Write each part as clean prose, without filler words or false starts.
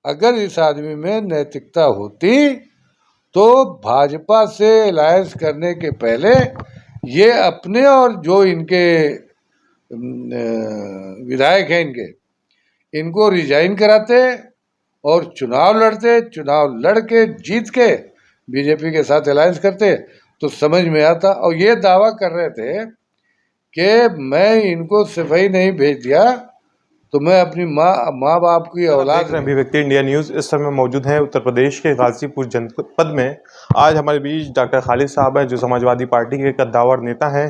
अगर इस आदमी में नैतिकता होती तो भाजपा से अलायंस करने के पहले ये अपने और जो इनके विधायक हैं इनको रिजाइन कराते और चुनाव लड़ते, चुनाव लड़ के जीत के बीजेपी के साथ अलायंस करते तो समझ में आता। और ये दावा कर रहे थे कि मैं इनको सिपाही नहीं भेज दिया तो मैं अपनी माँ बाप की औलाद। अभिव्यक्ति इंडिया न्यूज इस समय मौजूद है उत्तर प्रदेश के गाजीपुर जनपद में। आज हमारे बीच डॉक्टर खालिद साहब हैं जो समाजवादी पार्टी के कद्दावर नेता हैं।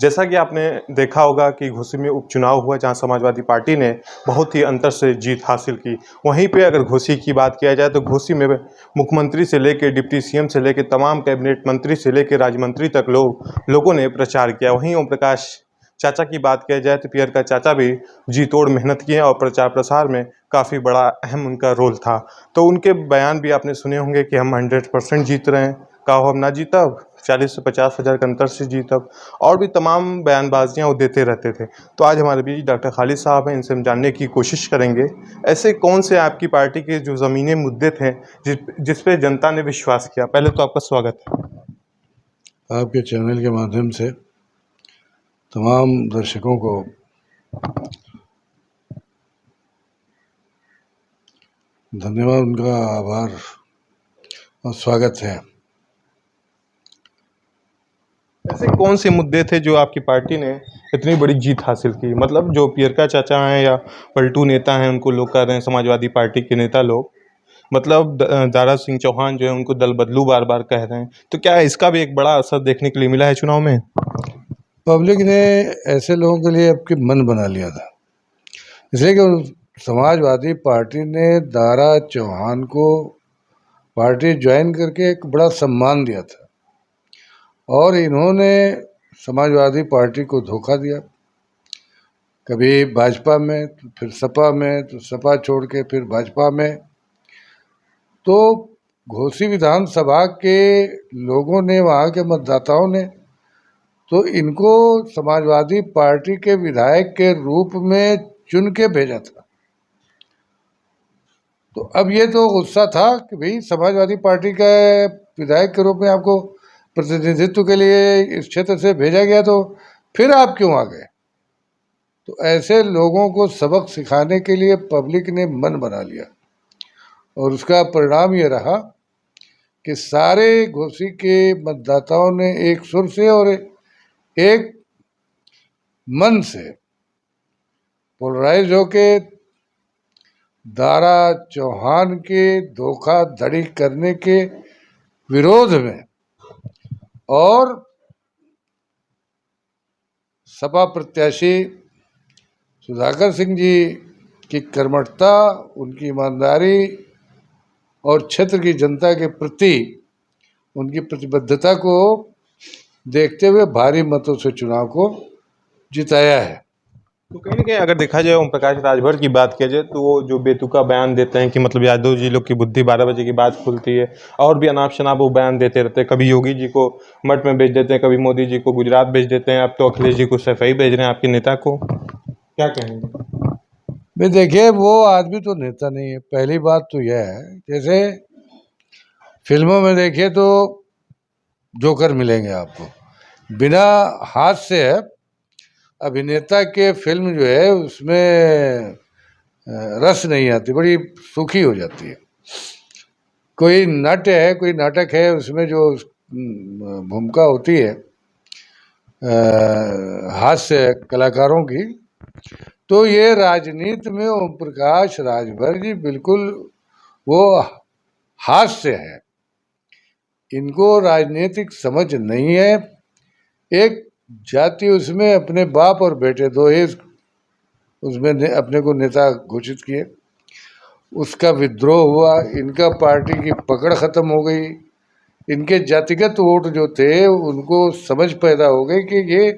जैसा कि आपने देखा होगा कि घोसी में उपचुनाव हुआ जहां समाजवादी पार्टी ने बहुत ही अंतर से जीत हासिल की। वहीं पे अगर घोसी की बात किया जाए तो घोसी में मुख्यमंत्री से लेकर डिप्टी सीएम से लेकर तमाम कैबिनेट मंत्री से लेकर राज्य मंत्री तक लोगों ने प्रचार किया। वहीं ओम प्रकाश चाचा की बात किया जाए तो पियर का चाचा भी जी तोड़ मेहनत किए और प्रचार प्रसार में काफ़ी बड़ा अहम उनका रोल था। तो उनके बयान भी आपने सुने होंगे कि हम 100% जीत रहे हैं, कहो हम ना जीतब, 40 से 50 हज़ार के अंतर से जीतब, और भी तमाम बयानबाजियाँ वो देते रहते थे। तो आज हमारे बीच डॉक्टर खालिद साहब हैं, इनसे हम जानने की कोशिश करेंगे ऐसे कौन से आपकी पार्टी के जो ज़मीनी मुद्दे थे जिस पे जनता ने विश्वास किया। पहले तो आपका स्वागत है। आपके चैनल के माध्यम से तमाम दर्शकों को धन्यवाद, उनका आभार और स्वागत है। ऐसे कौन से मुद्दे थे जो आपकी पार्टी ने इतनी बड़ी जीत हासिल की? मतलब जो पियर का चाचा हैं या पलटू नेता हैं उनको लोग कह रहे हैं समाजवादी पार्टी के नेता लोग, मतलब दारा सिंह चौहान जो है उनको दल बदलू बार बार कह रहे हैं। तो क्या इसका भी एक बड़ा असर देखने के लिए मिला है चुनाव में? पब्लिक ने ऐसे लोगों के लिए आपके मन बना लिया था, इसलिए कि समाजवादी पार्टी ने दारा चौहान को पार्टी ज्वाइन करके एक बड़ा सम्मान दिया था और इन्होंने समाजवादी पार्टी को धोखा दिया। कभी भाजपा में तो फिर सपा में, तो सपा छोड़ के फिर भाजपा में। तो घोसी विधानसभा के लोगों ने, वहाँ के मतदाताओं ने तो इनको समाजवादी पार्टी के विधायक के रूप में चुन के भेजा था। तो अब ये तो गुस्सा था कि भाई समाजवादी पार्टी के विधायक के रूप में आपको प्रतिनिधित्व के लिए इस क्षेत्र से भेजा गया, तो फिर आप क्यों आ गए? तो ऐसे लोगों को सबक सिखाने के लिए पब्लिक ने मन बना लिया और उसका परिणाम ये रहा कि सारे घोसी के मतदाताओं ने एक सुर से और एक मन से पोलराइज होके दारा चौहान के धोखाधड़ी करने के विरोध में और सपा प्रत्याशी सुधाकर सिंह जी की कर्मठता, उनकी ईमानदारी और क्षेत्र की जनता के प्रति उनकी प्रतिबद्धता को देखते हुए भारी मतों से चुनाव को जिताया है। तो कहीं ना कहीं अगर देखा जाए ओम प्रकाश राजभर की बात किया जाए तो वो जो बेतुका बयान देते हैं कि मतलब यादव जी लोग की बुद्धि 12 बजे की बात खुलती है, और भी अनाप शनाप वो बयान देते रहते हैं। कभी योगी जी को मठ में भेज देते हैं, कभी मोदी जी को गुजरात भेज देते हैं, अब तो अखिलेश जी को सफाई भेज रहे हैं आपके नेता को। क्या कहेंगे? भाई देखिए, वो आदमी तो नेता नहीं है। पहली बात तो यह है, जैसे फिल्मों में देखिए तो जोकर मिलेंगे आपको, बिना हाथ से है अभिनेता के फिल्म जो है उसमें रस नहीं आती, बड़ी सूखी हो जाती है। कोई नाट्य है, कोई नाटक है, उसमें जो भूमिका होती है हास्य कलाकारों की, तो ये राजनीति में ओम प्रकाश राजभर जी बिल्कुल वो हास्य है। इनको राजनीतिक समझ नहीं है। एक जाति उसमें अपने बाप और बेटे दो ही उसमें अपने को नेता घोषित किए, उसका विद्रोह हुआ, इनका पार्टी की पकड़ खत्म हो गई। इनके जातिगत वोट जो थे उनको समझ पैदा हो गई कि ये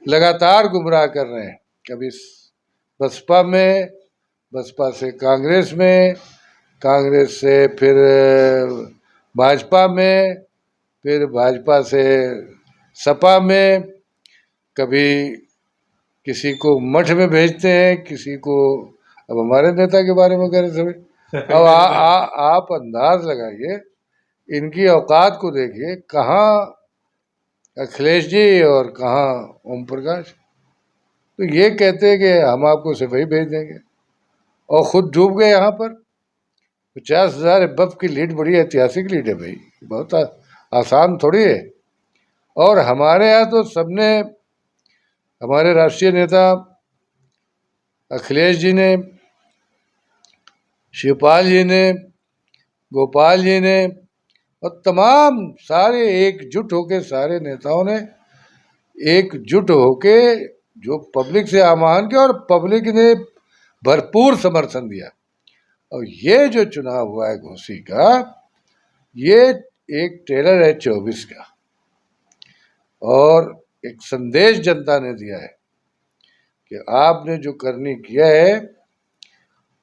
लगातार गुमराह कर रहे हैं, कभी बसपा में, बसपा से कांग्रेस में, कांग्रेस से फिर भाजपा में, फिर भाजपा से सपा में, कभी किसी को मठ में भेजते हैं, किसी को अब हमारे नेता के बारे में कह रहे थे अब आप अंदाज लगाइए, इनकी औकात को देखिए, कहाँ अखिलेश जी और कहाँ ओम प्रकाश। तो ये कहते हैं कि हम आपको सिपाही भेज देंगे और खुद डूब गए यहाँ पर। 50,000 अबव की लीड बड़ी ऐतिहासिक लीड है भाई, बहुत आसान थोड़ी है। और हमारे यहाँ तो सबने, हमारे राष्ट्रीय नेता अखिलेश जी ने, शिवपाल जी ने, गोपाल जी ने और तमाम सारे एकजुट होके, सारे नेताओं ने एकजुट होके जो पब्लिक से आह्वान किया और पब्लिक ने भरपूर समर्थन दिया। और ये जो चुनाव हुआ है घोसी का, ये एक ट्रेलर है 24 का, और एक संदेश जनता ने दिया है कि आपने जो करनी किया है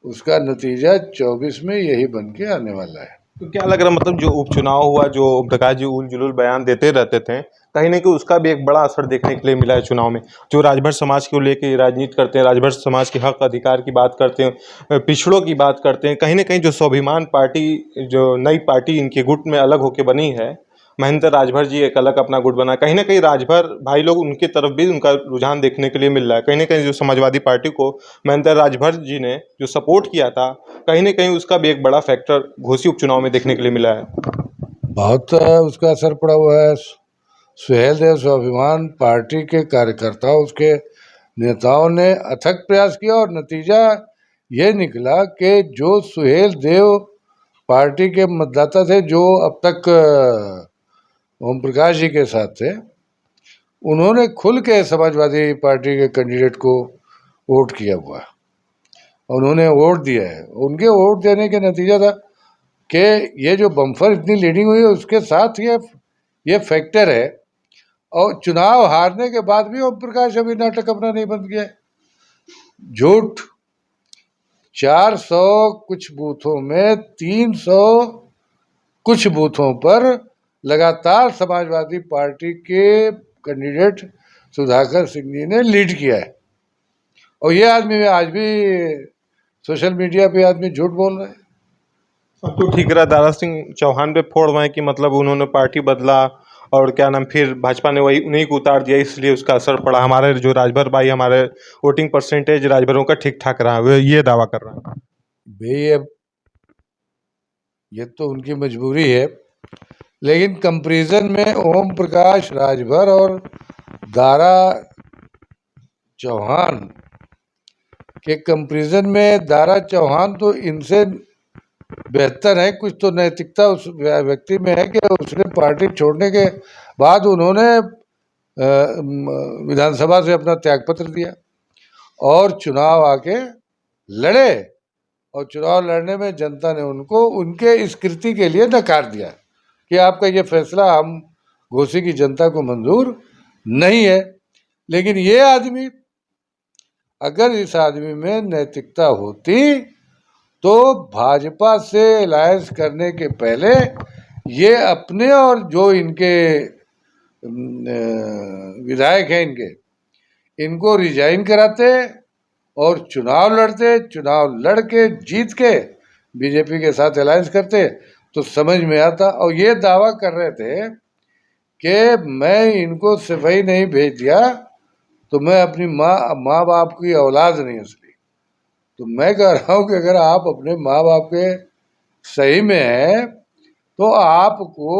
उसका नतीजा 24 में यही बन के आने वाला है। तो क्या लग रहा है, मतलब जो उपचुनाव हुआ, जो ओम प्रकाश जी उल जुलूल बयान देते रहते थे, कहीं ना कहीं उसका भी एक बड़ा असर देखने के लिए मिला है चुनाव में। जो राजभर समाज को लेकर राजनीति करते हैं, राजभर समाज के हक अधिकार की बात करते हैं, पिछड़ों की बात करते हैं, कहीं ना कहीं जो स्वाभिमान पार्टी, जो नई पार्टी इनके गुट में अलग होकर बनी है, महेंद्र राजभर जी एक अलग अपना गुट बना, कहीं ना कहीं राजभर भाई लोग उनकी तरफ भी उनका रुझान देखने के लिए मिल रहा है। कहीं ना कहीं जो समाजवादी पार्टी को महेंद्र राजभर जी ने जो सपोर्ट किया था, कहीं ना कहीं उसका भी एक बड़ा फैक्टर घोसी उपचुनाव में देखने के लिए मिला है। बहुत उसका असर पड़ा हुआ है। सुहेल देव स्वाभिमान पार्टी के कार्यकर्ताओं, उसके नेताओं ने अथक प्रयास किया और नतीजा ये निकला कि जो सुहेल देव पार्टी के मतदाता थे, जो अब तक ओम प्रकाश जी के साथ थे, उन्होंने खुल के समाजवादी पार्टी के कैंडिडेट को वोट किया हुआ है। उन्होंने वोट दिया है। उनके वोट देने के नतीजा था कि ये जो बम्फर इतनी लीडिंग हुई है, उसके साथ ये फैक्टर है। और चुनाव हारने के बाद भी ओम प्रकाश अभी नाटक अपना नहीं बंद किया है। झूठ, 400 कुछ बूथों में 300 कुछ बूथों पर लगातार समाजवादी पार्टी के कैंडिडेट सुधाकर सिंह जी ने लीड किया है। और ये आदमी आज भी सोशल मीडिया पे आदमी झूठ बोल रहा है। अब तो ठीकरा दारा सिंह चौहान पे फोड़ रहे हैं कि मतलब उन्होंने पार्टी बदला और क्या नाम, फिर भाजपा ने वही उन्हीं को उतार दिया, इसलिए उसका असर पड़ा। हमारे जो राजभर भाई, हमारे वोटिंग परसेंटेज राजभरों का ठीक ठाक रहा, वे ये दावा कर रहा है। भाई अब ये तो उनकी मजबूरी है, लेकिन कंपैरिजन में ओम प्रकाश राजभर और दारा चौहान के कंपैरिजन में दारा चौहान तो इनसे बेहतर है। कुछ तो नैतिकता उस व्यक्ति में है कि उसने पार्टी छोड़ने के बाद उन्होंने विधानसभा से अपना त्यागपत्र दिया और चुनाव आके लड़े। और चुनाव लड़ने में जनता ने उनको उनके इस कृति के लिए नकार दिया कि आपका ये फैसला हम घोसी की जनता को मंजूर नहीं है। लेकिन ये आदमी, अगर इस आदमी में नैतिकता होती तो भाजपा से अलायंस करने के पहले ये अपने और जो इनके विधायक हैं इनको रिजाइन कराते और चुनाव लड़ते। चुनाव लड़ के जीत के बीजेपी के साथ अलायंस करते तो समझ में आता। और ये दावा कर रहे थे कि मैं इनको सिपाही नहीं भेज दिया तो मैं अपनी माँ बाप की औलाद नहीं असली। तो मैं कह रहा हूँ कि अगर आप अपने माँ बाप के सही में हैं तो आपको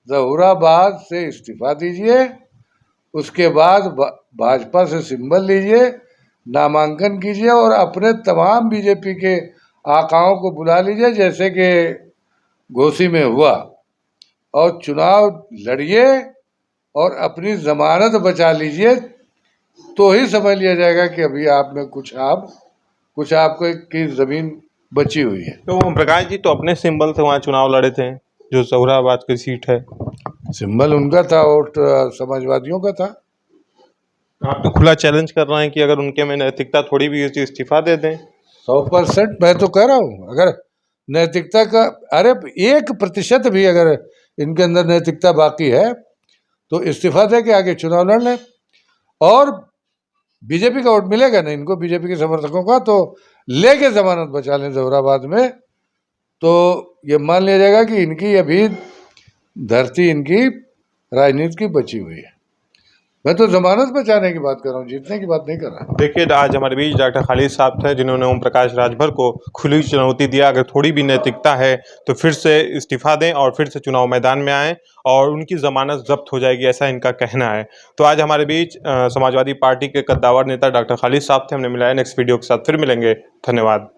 जहूराबाद से इस्तीफा दीजिए, उसके बाद भाजपा से सिंबल लीजिए, नामांकन कीजिए और अपने तमाम बीजेपी के आकाओं को बुला लीजिए जैसे कि घोसी में हुआ, और चुनाव लड़िए और अपनी जमानत बचा लीजिए। तो ही समझ लिया जाएगा कि अभी आप में कुछ आपको की जमीन बची हुई है। तो ओम प्रकाश जी तो अपने सिंबल से वहाँ चुनाव लड़े थे, जो जहूराबाद की सीट है। सिंबल उनका था, वोट समाजवादियों का था। आप तो खुला चैलेंज कर रहे हैं कि अगर उनके में नैतिकता थोड़ी भी होती इस्तीफा दे दें। 100% मैं तो कह रहा हूँ, अगर नैतिकता का, अरे 1% भी अगर इनके अंदर नैतिकता बाकी है तो इस्तीफा दे के आगे चुनाव लड़ लें। और बीजेपी का वोट मिलेगा ना इनको, बीजेपी के समर्थकों का, तो लेके जमानत बचा लें ज़ोराबाद में, तो ये मान लिया जाएगा कि इनकी अभी धरती इनकी राजनीति की बची हुई है। मैं तो जमानत बचाने की बात कर रहा हूँ, जीतने की बात नहीं कर रहा। देखिए, आज हमारे बीच डॉक्टर खालिद साहब थे जिन्होंने ओम प्रकाश राजभर को खुली चुनौती दिया, अगर थोड़ी भी नैतिकता है तो फिर से इस्तीफा दें और फिर से चुनाव मैदान में आएँ और उनकी ज़मानत ज़ब्त हो जाएगी, ऐसा इनका कहना है। तो आज हमारे बीच समाजवादी पार्टी के कद्दावर नेता डॉक्टर खालिद साहब थे। हमने मिलाया, नेक्स्ट वीडियो के साथ फिर मिलेंगे। धन्यवाद।